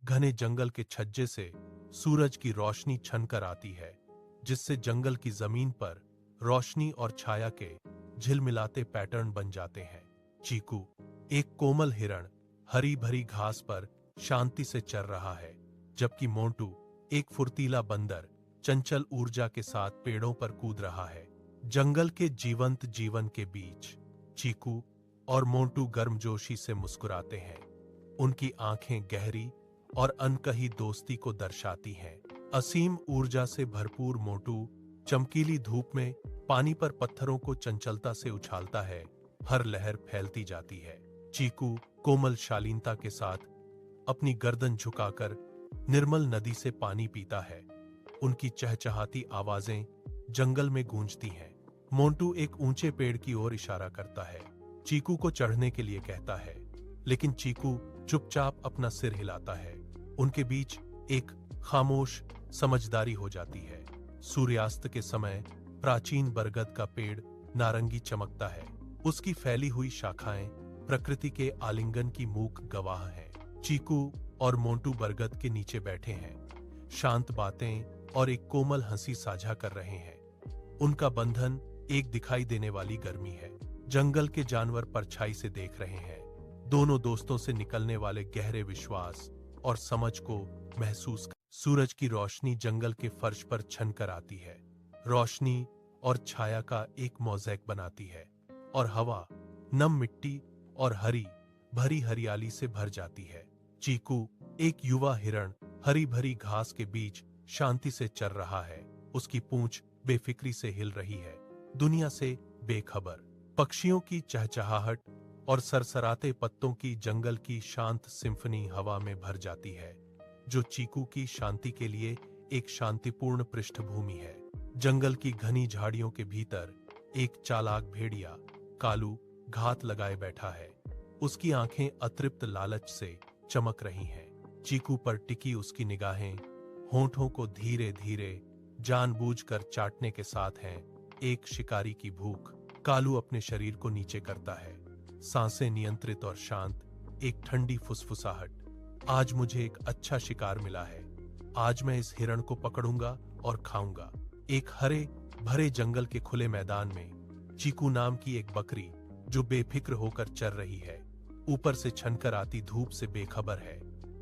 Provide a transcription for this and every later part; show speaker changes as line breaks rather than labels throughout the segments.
घने जंगल के छज्जे से सूरज की रोशनी छनकर आती है, जिससे जंगल की जमीन पर रोशनी और छाया के झिलमिलाते पैटर्न बन जाते हैं। चीकू, एक कोमल हिरण, हरी भरी घास पर शांति से चर रहा है, जबकि मोंटू, एक फुर्तीला बंदर, चंचल ऊर्जा के साथ पेड़ों पर कूद रहा है। जंगल के जीवंत जीवन के बीच चीकू और मोंटू गर्मजोशी से मुस्कुराते हैं। उनकी आंखें गहरी और अनकही दोस्ती को दर्शाती हैं। असीम ऊर्जा से भरपूर मोंटू चमकीली धूप में पानी पर पत्थरों को चंचलता से उछालता है। हर लहर फैलती जाती है। चीकू कोमल शालीनता के साथ अपनी गर्दन झुकाकर निर्मल नदी से पानी पीता है। उनकी चहचहाती आवाजें जंगल में गूंजती हैं। मोंटू एक ऊंचे पेड़ की ओर इशारा करता है, चीकू को चढ़ने के लिए कहता है, लेकिन चीकू चुपचाप अपना सिर हिलाता है। उनके बीच एक खामोश समझदारी हो जाती है। सूर्यास्त के समय प्राचीन बरगद का पेड़ नारंगी चमकता है। उसकी फैली हुई शाखाएं प्रकृति के आलिंगन की मूक गवाह हैं। चीकू और मोंटू बरगद के नीचे बैठे हैं, शांत बातें और एक कोमल हंसी साझा कर रहे हैं। उनका बंधन एक दिखाई देने वाली गर्मी है। जंगल के जानवर परछाई से देख रहे हैं। दोनों दोस्तों से निकलने वाले गहरे विश्वास और समझ को महसूस कर। सूरज की रोशनी जंगल के फर्श पर छनकर आती है। रोशनी और छाया का एक मोज़ेक बनाती है और हवा नम मिट्टी और हरी भरी हरियाली से भर जाती है। चीकू, एक युवा हिरण, हरी भरी घास के बीच शांति से चर रहा है। उसकी पूंछ बेफिक्री से हिल रही है, दुनिया से बेखबर। पक्षियों की चहचहाहट और सरसराते पत्तों की जंगल की शांत सिम्फनी हवा में भर जाती है, जो चीकू की शांति के लिए एक शांतिपूर्ण पृष्ठभूमि है। जंगल की घनी झाड़ियों के भीतर एक चालाक भेड़िया कालू घात लगाए बैठा है। उसकी आंखें अतृप्त लालच से चमक रही हैं। चीकू पर टिकी उसकी निगाहें होंठों को धीरे धीरे जानबूझकर चाटने के साथ हैं। एक शिकारी की भूख। कालू अपने शरीर को नीचे करता है, सांसें नियंत्रित और शांत। एक ठंडी फुसफुसाहट। आज मुझे एक अच्छा शिकार मिला है। आज मैं इस हिरण को पकड़ूंगा और खाऊंगा। एक हरे भरे जंगल के खुले मैदान में चीकू नाम की एक बकरी, जो बेफिक्र होकर चर रही है, ऊपर से छनकर आती धूप से बेखबर है।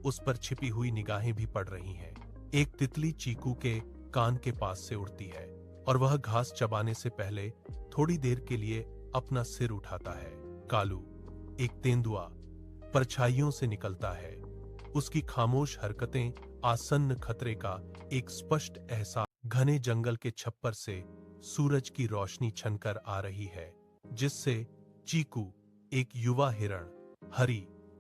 उस पर छिपी हुई निगाहें भी पड़ रही हैं। एक तितली चीकू के कान के पास से उड़ती है और वह घास चबाने से पहले थोड़ी देर के लिए अपना सिर उठाता है। कालू, एक तेंदुआ, परछाइयों से निकलता है। उसकी खामोश हरकतें आसन्न खतरे का एक स्पष्ट एहसास। घने जंगल के छप्पर से सूरज की रोशनी छनकर आ रही है, जिससे चीकू, एक युवा हिरण, हरी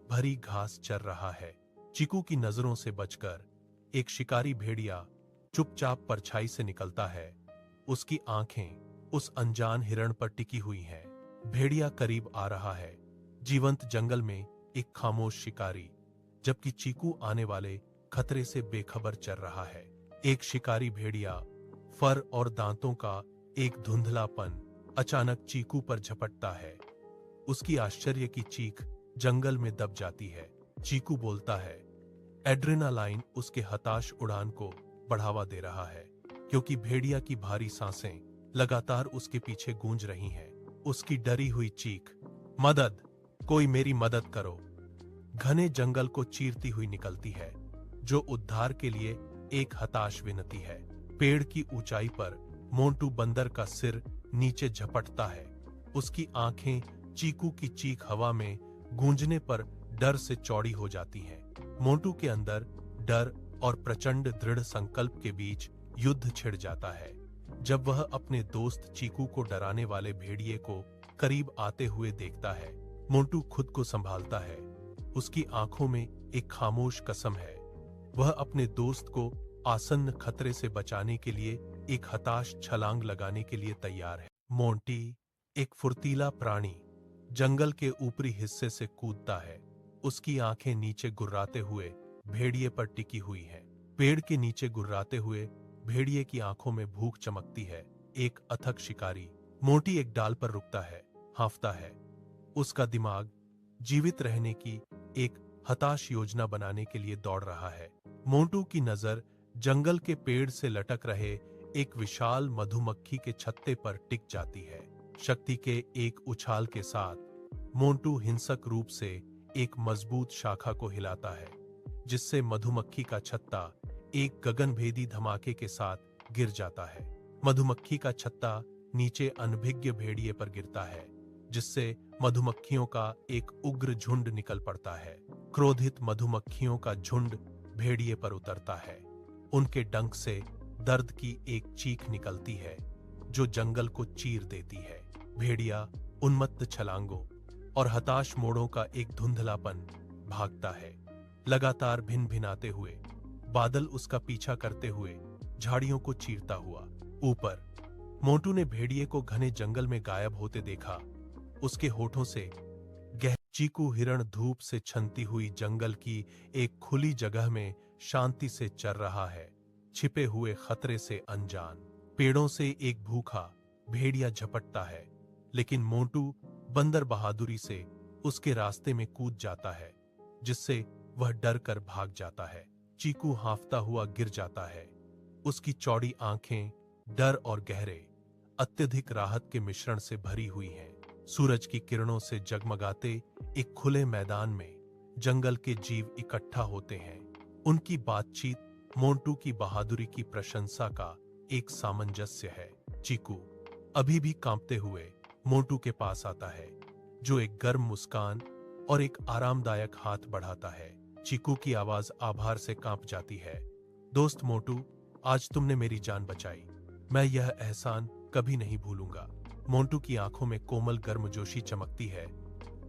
भरी घास चर रहा है। चीकू की नजरों से बचकर एक शिकारी भेड़िया चुपचाप परछाई से निकलता है। उसकी आंखें उस अनजान हिरण पर टिकी हुई हैं। भेड़िया करीब आ रहा है, जीवंत जंगल में एक खामोश शिकारी, जबकि चीकू आने वाले खतरे से बेखबर चल रहा है। एक शिकारी भेड़िया, फर और दांतों का एक धुंधलापन अचानक चीकू पर झपटता है। उसकी आश्चर्य की चीख जंगल में दब जाती है। चीकू बोलता है। एड्रेनालाइन उसके हताश उड़ान को बढ़ावा दे रहा है, क्योंकि भेड़िया की भारी सांसें लगातार उसके पीछे गूंज रही हैं। उसकी डरी हुई चीख, मदद, कोई मेरी मदद करो, घने जंगल को चीरती हुई निकलती है, जो उद्धार के लिए एक हताश विनती है। पेड़ की ऊंचाई पर मोंटू बंदर का सिर नीचे झपटता है। उसकी आंखें चीकू की चीख हवा में गूंजने पर डर से चौड़ी हो जाती हैं। मोंटू के अंदर डर और प्रचंड दृढ़ संकल्प के बीच युद्ध छिड़ जाता है। जब वह अपने दोस्त चीकू को डराने वाले भेड़िए को करीब आते हुए देखता है, मोंटू खुद को संभालता है। उसकी आंखों में एक खामोश कसम है। वह अपने दोस्त को आसन्न खतरे से बचाने के लिए एक हताश छलांग लगाने के लिए तैयार है। मोंटी, एक फुर्तीला प्राणी, जंगल के ऊपरी हिस्से से कूदता है। उसकी आंखें नीचे गुर्राते हुए भेड़िए पर टिकी हुई हैं। पेड़ के नीचे गुर्राते हुए भेड़िए की आंखों में भूख चमकती है। एक अथक शिकारी। मोंटी एक डाल पर रुकता है, हांफता है। उसका दिमाग जीवित रहने की एक हताश योजना बनाने के लिए दौड़ रहा है। मोंटू की नजर जंगल के पेड़ से लटक रहे एक विशाल मधुमक्खी के छत्ते पर टिक जाती है। शक्ति के एक उछाल के साथ मोंटू हिंसक रूप से एक मजबूत शाखा को हिलाता है, जिससे मधुमक्खी का छत्ता एक गगनभेदी धमाके के साथ गिर जाता है। मधुमक्खी का छत्ता नीचे अनभिज्ञ भेड़िए पर गिरता है, जिससे मधुमक्खियों का एक उग्र झुंड निकल पड़ता है। क्रोधित मधुमक्खियों का झुंड भेड़िए पर उतरता है। उनके डंक से दर्द की एक चीख निकलती है जो जंगल को चीर देती है। भेड़िया उन्मत्त छलांगों और हताश मोड़ों का एक धुंधलापन भागता है, लगातार भिन भिनाते हुए। बादल उसका पीछा करते हुए झाड़ियों को चीरता हुआ। ऊपर मोंटू ने भेड़िए को घने जंगल में गायब होते देखा। उसके होठों से चीकू हिरण धूप से छनती हुई जंगल की एक खुली जगह में शांति से चर रहा है, छिपे हुए खतरे से अनजान। पेड़ों से एक भूखा भेड़िया झपटता है, लेकिन मोंटू बंदर बहादुरी से उसके रास्ते में कूद जाता है, जिससे वह डर कर भाग जाता है। चीकू हांफता हुआ गिर जाता है। उसकी चौड़ी आंखें डर और गहरे, अत्यधिक राहत के मिश्रण से भरी हुई हैं। सूरज की किरणों से जगमगाते एक खुले मैदान में जंगल के जीव इकट्ठा होते हैं। उनकी बातचीत मोंटू की बहादुरी की प्रशंसा का एक सामंजस्य है। चीकू अभी भी कांपते हुए मोंटू के पास आता है, जो एक गर्म मुस्कान और एक आरामदायक हाथ बढ़ाता है। चीकू की आवाज आभार से कांप जाती है। दोस्त मोंटू, आज तुमने मेरी जान बचाई। मैं यह एहसान कभी नहीं भूलूंगा। मोंटू की आंखों में कोमल गर्मजोशी चमकती है,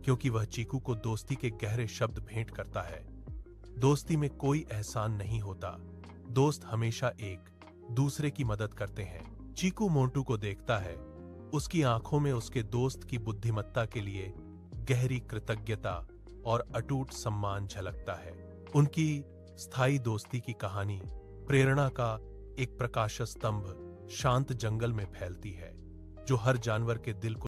क्योंकि वह चीकू को दोस्ती के गहरे शब्द भेंट करता है। दोस्ती में कोई एहसान नहीं होता। दोस्त हमेशा एक दूसरे की मदद करते हैं। चीकू मोंटू को देखता है। उसकी आंखों में उसके दोस्त की बुद्धिमत्ता के लिए गहरी कृतज्ञता और अटूट सम्मान झलकता है। उनकी स्थायी दोस्ती की कहानी प्रेरणा का एक प्रकाश स्तंभ शांत जंगल में फैलती है, जो हर जानवर के दिल को